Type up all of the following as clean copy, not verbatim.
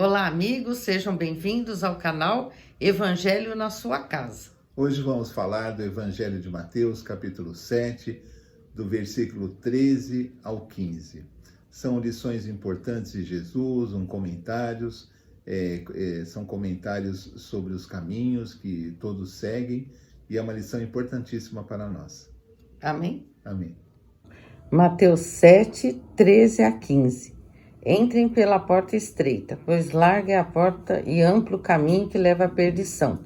Olá, amigos, sejam bem-vindos ao canal Evangelho na sua casa. Hoje vamos falar do Evangelho de Mateus, capítulo 7, do versículo 13 ao 15. São lições importantes de Jesus, são comentários sobre os caminhos que todos seguem e é uma lição importantíssima para nós. Amém? Amém. Mateus 7, 13 a 15. Entrem pela porta estreita, pois larga é a porta e amplo o caminho que leva à perdição,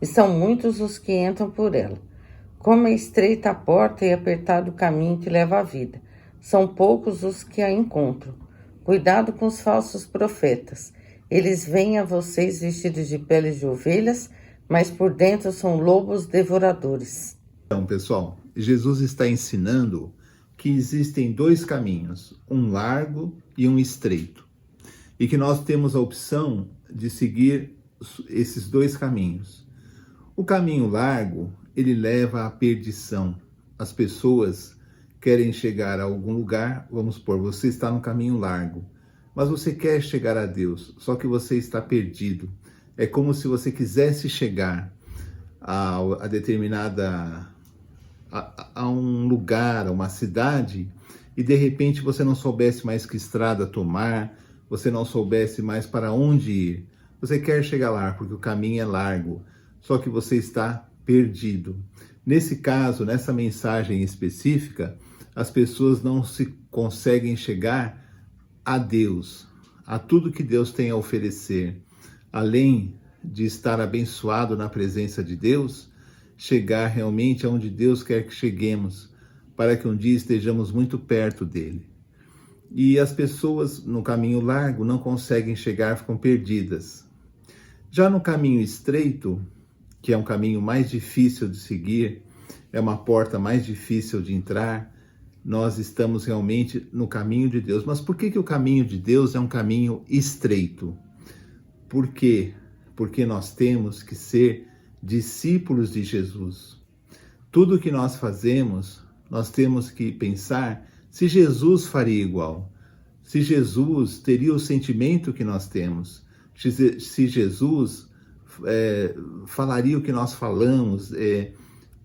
e são muitos os que entram por ela. Como é estreita a porta e apertado o caminho que leva à vida, são poucos os que a encontram. Cuidado com os falsos profetas. Eles vêm a vocês vestidos de peles de ovelhas, mas por dentro são lobos devoradores. Então, pessoal, Jesus está ensinando que existem dois caminhos, um largo e um estreito, e que nós temos a opção de seguir esses dois caminhos. O caminho largo, ele leva à perdição. As pessoas querem chegar a algum lugar, vamos supor, você está no caminho largo, mas você quer chegar a Deus, só que você está perdido. É como se você quisesse chegar a um lugar, a uma cidade, e de repente você não soubesse mais que estrada tomar, você não soubesse mais para onde ir. Você quer chegar lá porque o caminho é largo, só que você está perdido. Nesse caso, nessa mensagem específica, as pessoas não se conseguem chegar a Deus, a tudo que Deus tem a oferecer. Além de estar abençoado na presença de Deus, chegar realmente aonde Deus quer que cheguemos, para que um dia estejamos muito perto dele. E as pessoas no caminho largo não conseguem chegar, ficam perdidas. Já no caminho estreito, que é um caminho mais difícil de seguir, é uma porta mais difícil de entrar, nós estamos realmente no caminho de Deus. Mas por que o caminho de Deus é um caminho estreito? Por quê? Porque nós temos que ser discípulos de Jesus. Tudo que nós fazemos, nós temos que pensar se Jesus faria igual, se Jesus teria o sentimento que nós temos, se Jesus falaria o que nós falamos,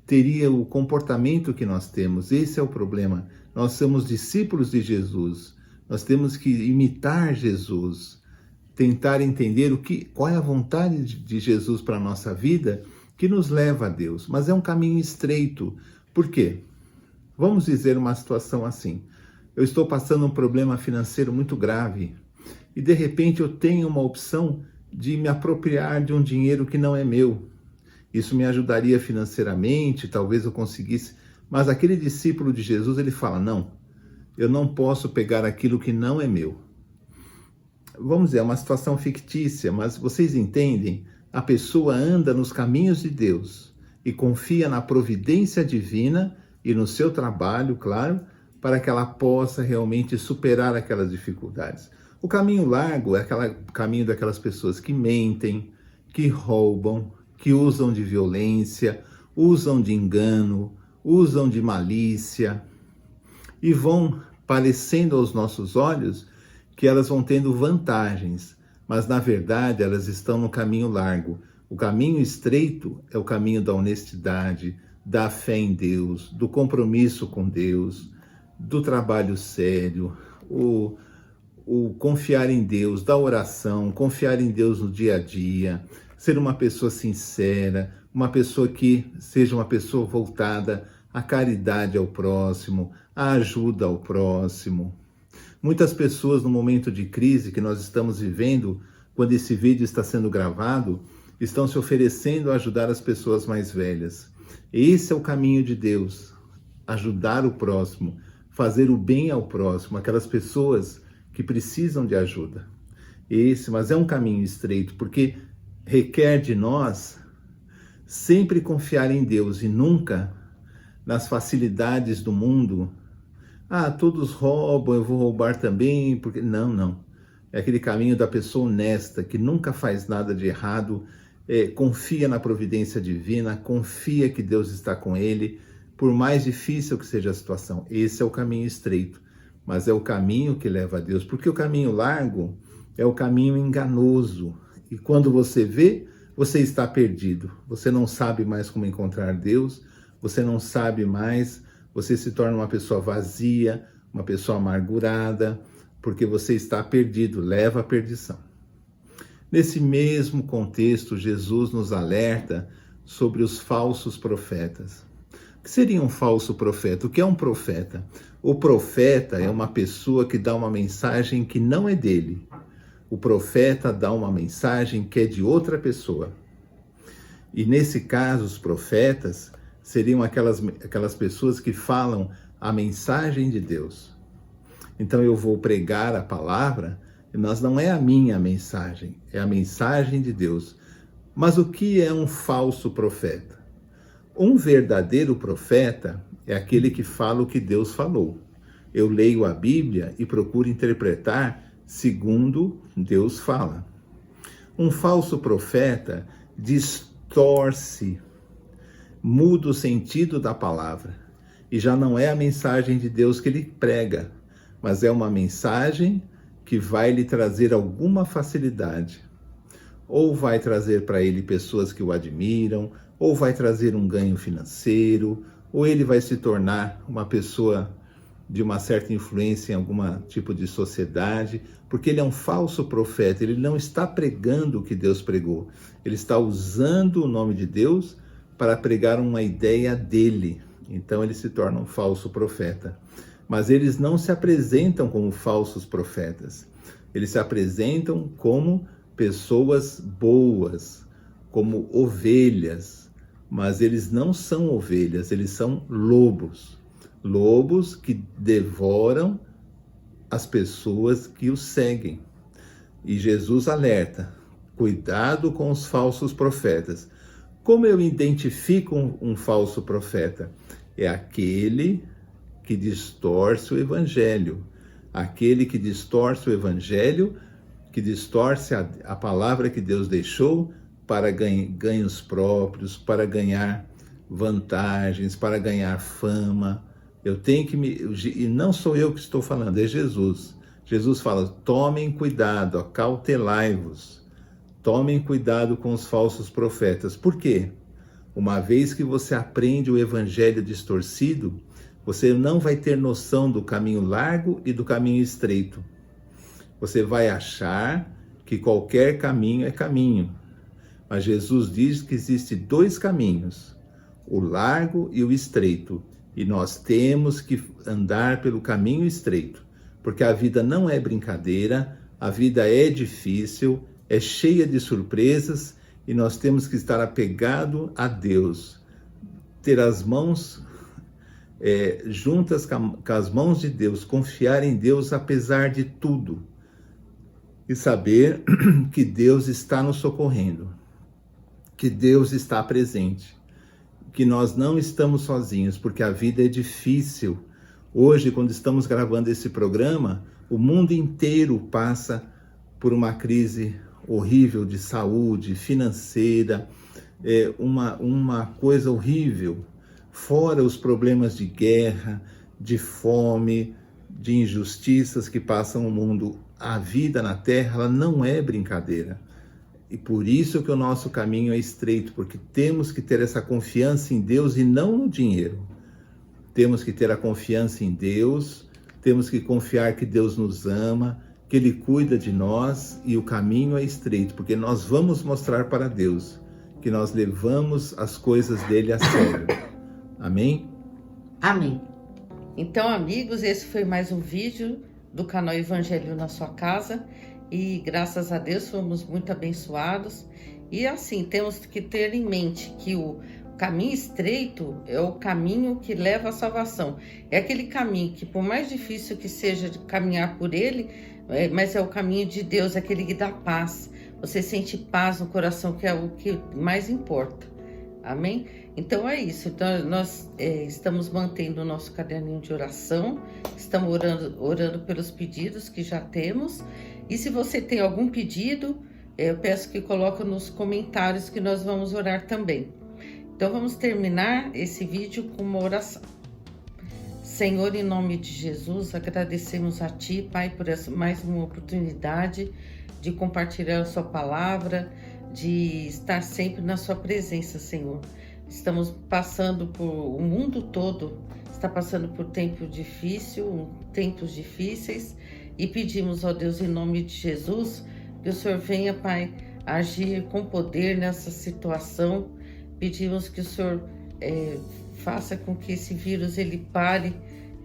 teria o comportamento que nós temos. Esse é o problema. Nós somos discípulos de Jesus, nós temos que imitar Jesus, tentar entender qual é a vontade de Jesus para a nossa vida, que nos leva a Deus. Mas é um caminho estreito. Por quê? Vamos dizer uma situação assim. Eu estou passando um problema financeiro muito grave e de repente eu tenho uma opção de me apropriar de um dinheiro que não é meu. Isso me ajudaria financeiramente, talvez eu conseguisse. Mas aquele discípulo de Jesus, ele fala, não, eu não posso pegar aquilo que não é meu. Vamos dizer, é uma situação fictícia, mas vocês entendem? A pessoa anda nos caminhos de Deus e confia na providência divina e no seu trabalho, claro, para que ela possa realmente superar aquelas dificuldades. O caminho largo é o caminho daquelas pessoas que mentem, que roubam, que usam de violência, usam de engano, usam de malícia e vão parecendo aos nossos olhos que elas vão tendo vantagens, mas na verdade elas estão no caminho largo. O caminho estreito é o caminho da honestidade, da fé em Deus, do compromisso com Deus, do trabalho sério, o confiar em Deus, da oração, confiar em Deus no dia a dia, ser uma pessoa sincera, uma pessoa que seja uma pessoa voltada à caridade ao próximo, à ajuda ao próximo. Muitas pessoas no momento de crise que nós estamos vivendo, quando esse vídeo está sendo gravado, estão se oferecendo a ajudar as pessoas mais velhas. Esse é o caminho de Deus, ajudar o próximo, fazer o bem ao próximo, aquelas pessoas que precisam de ajuda. Mas é um caminho estreito, porque requer de nós sempre confiar em Deus e nunca nas facilidades do mundo. Todos roubam, eu vou roubar também, porque não. É aquele caminho da pessoa honesta, que nunca faz nada de errado, confia na providência divina, confia que Deus está com ele, por mais difícil que seja a situação. Esse é o caminho estreito, mas é o caminho que leva a Deus, porque o caminho largo é o caminho enganoso. E quando você vê, você está perdido. Você não sabe mais como encontrar Deus, você não sabe mais, você se torna uma pessoa vazia, uma pessoa amargurada, porque você está perdido, leva à perdição. Nesse mesmo contexto, Jesus nos alerta sobre os falsos profetas. O que seria um falso profeta? O que é um profeta? O profeta é uma pessoa que dá uma mensagem que não é dele. O profeta dá uma mensagem que é de outra pessoa. E nesse caso, os profetas seriam aquelas pessoas que falam a mensagem de Deus. Então eu vou pregar a palavra, mas não é a minha mensagem, é a mensagem de Deus. Mas o que é um falso profeta? Um verdadeiro profeta é aquele que fala o que Deus falou. Eu leio a Bíblia e procuro interpretar segundo Deus fala. Um falso profeta distorce, muda o sentido da palavra. E já não é a mensagem de Deus que ele prega, mas é uma mensagem que vai lhe trazer alguma facilidade. Ou vai trazer para ele pessoas que o admiram, ou vai trazer um ganho financeiro, ou ele vai se tornar uma pessoa de uma certa influência em algum tipo de sociedade, porque ele é um falso profeta, ele não está pregando o que Deus pregou, ele está usando o nome de Deus para pregar uma ideia dele, então ele se torna um falso profeta. Mas eles não se apresentam como falsos profetas, eles se apresentam como pessoas boas, como ovelhas, mas eles não são ovelhas, eles são lobos. Lobos que devoram as pessoas que os seguem. E Jesus alerta, cuidado com os falsos profetas. Como eu identifico um falso profeta? É aquele que distorce o evangelho. Aquele que distorce o evangelho, que distorce a palavra que Deus deixou para ganhos próprios, para ganhar vantagens, para ganhar fama. Eu tenho que e não sou eu que estou falando, é Jesus. Jesus fala, tomem cuidado, acautelai-vos. Tomem cuidado com os falsos profetas. Por quê? Uma vez que você aprende o evangelho distorcido, você não vai ter noção do caminho largo e do caminho estreito. Você vai achar que qualquer caminho é caminho. Mas Jesus diz que existem dois caminhos, o largo e o estreito. E nós temos que andar pelo caminho estreito, porque a vida não é brincadeira, a vida é difícil, é cheia de surpresas e nós temos que estar apegado a Deus, ter as mãos juntas com as mãos de Deus, confiar em Deus apesar de tudo e saber que Deus está nos socorrendo, que Deus está presente, que nós não estamos sozinhos, porque a vida é difícil. Hoje, quando estamos gravando esse programa, o mundo inteiro passa por uma crise horrível de saúde, financeira, uma coisa horrível, fora os problemas de guerra, de fome, de injustiças que passam o mundo. A vida na Terra, ela não é brincadeira. E por isso que o nosso caminho é estreito, porque temos que ter essa confiança em Deus e não no dinheiro. Temos que ter a confiança em Deus, temos que confiar que Deus nos ama, que Ele cuida de nós e o caminho é estreito, porque nós vamos mostrar para Deus que nós levamos as coisas dele a sério. Amém? Amém. Então, amigos, esse foi mais um vídeo do canal Evangelho na Sua Casa. E graças a Deus fomos muito abençoados. E assim, temos que ter em mente que o caminho estreito é o caminho que leva à salvação. É aquele caminho que, por mais difícil que seja de caminhar por ele, mas é o caminho de Deus, aquele que dá paz. Você sente paz no coração, que é o que mais importa. Amém? Então é isso. Então nós estamos mantendo o nosso caderninho de oração, estamos orando pelos pedidos que já temos. E se você tem algum pedido, eu peço que coloque nos comentários que nós vamos orar também. Então vamos terminar esse vídeo com uma oração. Senhor, em nome de Jesus, agradecemos a Ti, Pai, por essa mais uma oportunidade de compartilhar a sua palavra, de estar sempre na sua presença, Senhor. Estamos passando por, o mundo todo está passando por tempos difíceis, e pedimos, ó Deus, em nome de Jesus, que o Senhor venha, Pai, agir com poder nessa situação. Pedimos que o Senhor faça com que esse vírus ele pare,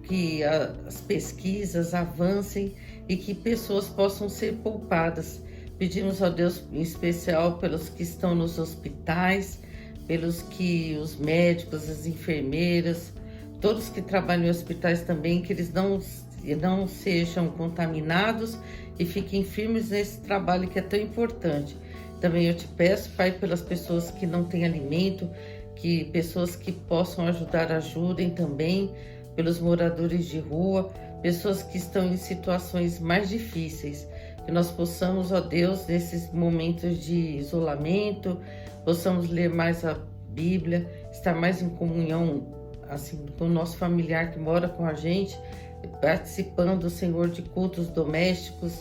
que as pesquisas avancem e que pessoas possam ser poupadas. Pedimos, ó Deus, em especial pelos que estão nos hospitais, os médicos, as enfermeiras, todos que trabalham em hospitais também, que eles não sejam contaminados e fiquem firmes nesse trabalho que é tão importante. Também eu te peço, Pai, pelas pessoas que não têm alimento, que pessoas que possam ajudem também, pelos moradores de rua, pessoas que estão em situações mais difíceis, que nós possamos, ó Deus, nesses momentos de isolamento, possamos ler mais a Bíblia, estar mais em comunhão assim com o nosso familiar que mora com a gente, participando, Senhor, de cultos domésticos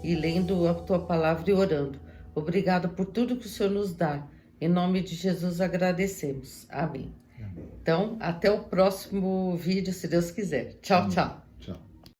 e lendo a Tua Palavra e orando. Obrigada por tudo que o Senhor nos dá. Em nome de Jesus agradecemos. Amém. Então, até o próximo vídeo, se Deus quiser. Tchau, tchau.